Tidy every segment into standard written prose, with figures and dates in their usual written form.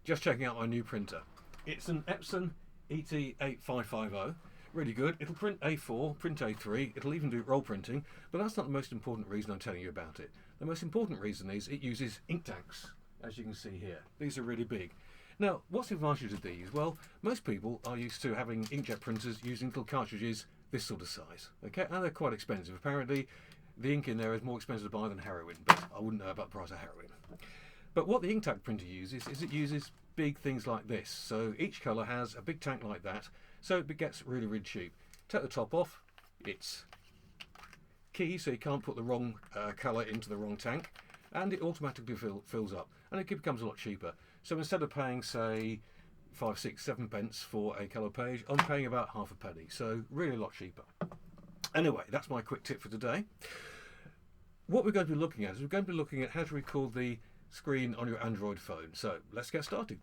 just checking out my new printer. It's an Epson ET8550. Really good. It'll print A4, print A3, it'll even do roll printing, but that's not the most important reason I'm telling you about it. The most important reason is it uses ink tanks, as you can see here. These are really big. Now, what's the advantage of these? Well, most people are used to having inkjet printers using little cartridges this sort of size, okay? And they're quite expensive. Apparently, the ink in there is more expensive to buy than heroin, but I wouldn't know about the price of heroin. But what the ink tank printer uses is it uses big things like this. So each colour has a big tank like that, so it gets really, really cheap. Take the top off, it's key, so you can't put the wrong colour into the wrong tank, and it automatically fills up, and it becomes a lot cheaper. So instead of paying, say, 5, 6, 7 pence for a colour page, I'm paying about half a penny, so really a lot cheaper. Anyway, that's my quick tip for today. What we're going to be looking at is we're going to be looking at how to record the screen on your Android phone. So let's get started.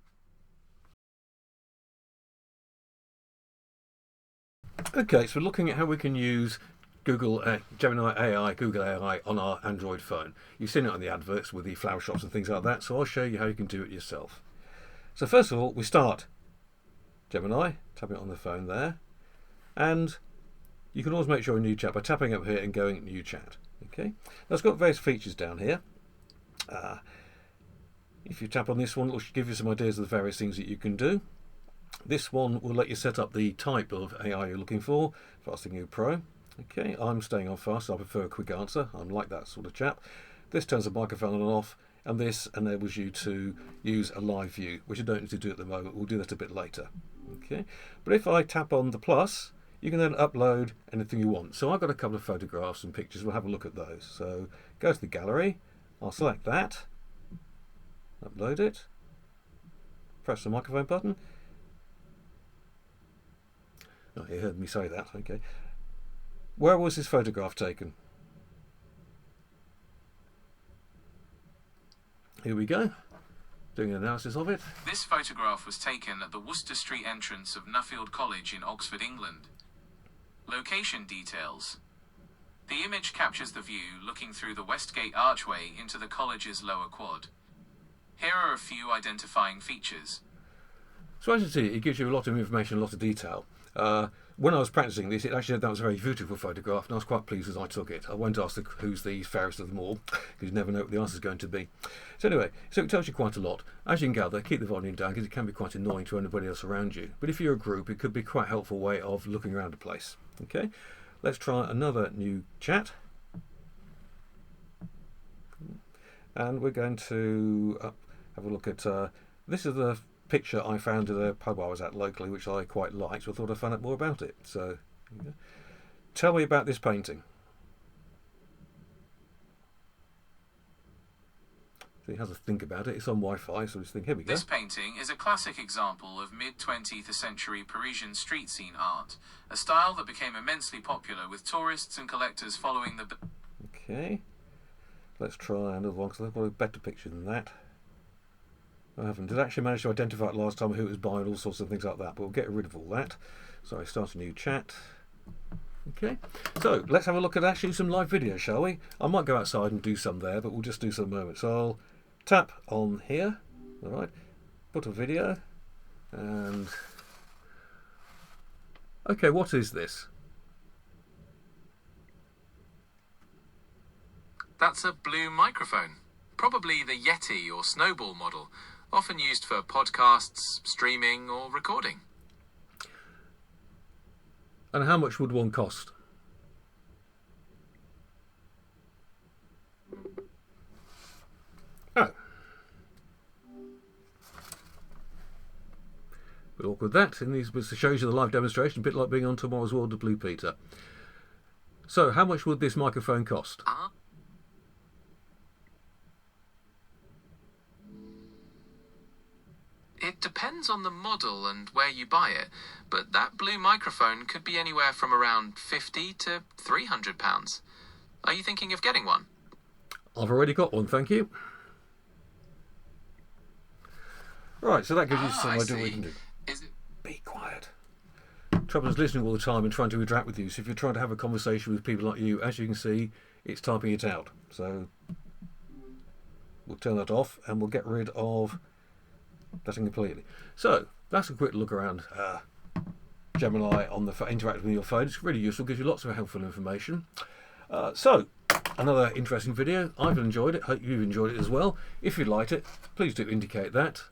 Okay, so we're looking at how we can use Gemini AI, Google AI on our Android phone. You've seen it on the adverts with the flower shops and things like that, so I'll show you how you can do it yourself. So first of all, we start Gemini, tapping it on the phone there, and you can always make sure a new chat by tapping up here and going new chat. Okay, now it's got various features down here. If you tap on this one, it'll give you some ideas of the various things that you can do. This one will let you set up the type of AI you're looking for, Fasting Pro. Okay, I'm staying on fast, so I prefer a quick answer. I'm like that sort of chap. This turns the microphone on and off, and this enables you to use a live view, which I don't need to do at the moment. We'll do that a bit later. Okay, but if I tap on the plus, you can then upload anything you want. So I've got a couple of photographs and pictures. We'll have a look at those. So go to the gallery. I'll select that, upload it, press the microphone button. Oh, you heard me say that. Okay. Where was this photograph taken? Here we go. Doing an analysis of it. This photograph was taken at the Worcester Street entrance of Nuffield College in Oxford, England. Location details. The image captures the view looking through the Westgate archway into the college's lower quad. Here are a few identifying features. So as you see, it gives you a lot of information, a lot of detail. When I was practicing this, it actually said that was a very beautiful photograph, and I was quite pleased as I took it. I won't ask who's the fairest of them all, because you never know what the answer is going to be. So anyway, so it tells you quite a lot. As you can gather, keep the volume down, because it can be quite annoying to anybody else around you. But if you're a group, it could be quite a helpful way of looking around a place. Okay, let's try another new chat. And we're going to have a look at, this is the picture I found at a pub I was at locally, which I quite liked, so I thought I'd find out more about it. So, tell me about this painting. So he has to think about it. It's on Wi-Fi, so just think, here we go. This painting is a classic example of mid-20th century Parisian street scene art, a style that became immensely popular with tourists and collectors following the... Okay, let's try another one, because I've got a better picture than that. I haven't. Did actually manage to identify it last time, who it was buying, all sorts of things like that, but we'll get rid of all that. So I start a new chat. Okay, so let's have a look at actually some live video, shall we? I might go outside and do some there, but we'll just do some in a moment. So I'll tap on here, all right, put a video, and okay, what is this? That's a blue microphone, probably the Yeti or Snowball model, often used for podcasts, streaming or recording. And how much would one cost? Oh. Bit awkward that. In these bits, it shows you the live demonstration, a bit like being on Tomorrow's World of Blue Peter. So, how much would this microphone cost? It depends on the model and where you buy it, but that blue microphone could be anywhere from around £50 to £300. Are you thinking of getting one? I've already got one, thank you. Right, so that gives you some idea what you can do. Be quiet. Trouble is listening all the time and trying to interact with you. So if you're trying to have a conversation with people like you, as you can see, it's typing it out. So we'll turn that off and we'll get rid of That's completely. So that's a quick look around Gemini on the interacting with your phone. It's really useful, gives you lots of helpful information. So another interesting video. I've enjoyed it. Hope you've enjoyed it as well. If you liked it, please do indicate that.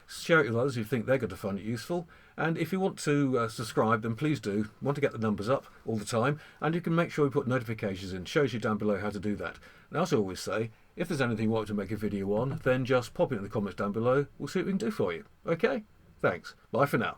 Share it with others who think they're going to find it useful. And if you want to subscribe, then please do. You want to get the numbers up all the time, and you can make sure you put notifications in. Shows you down below how to do that. And as I always say, if there's anything you want to make a video on, then just pop it in the comments down below. We'll see what we can do for you. Okay? Thanks. Bye for now.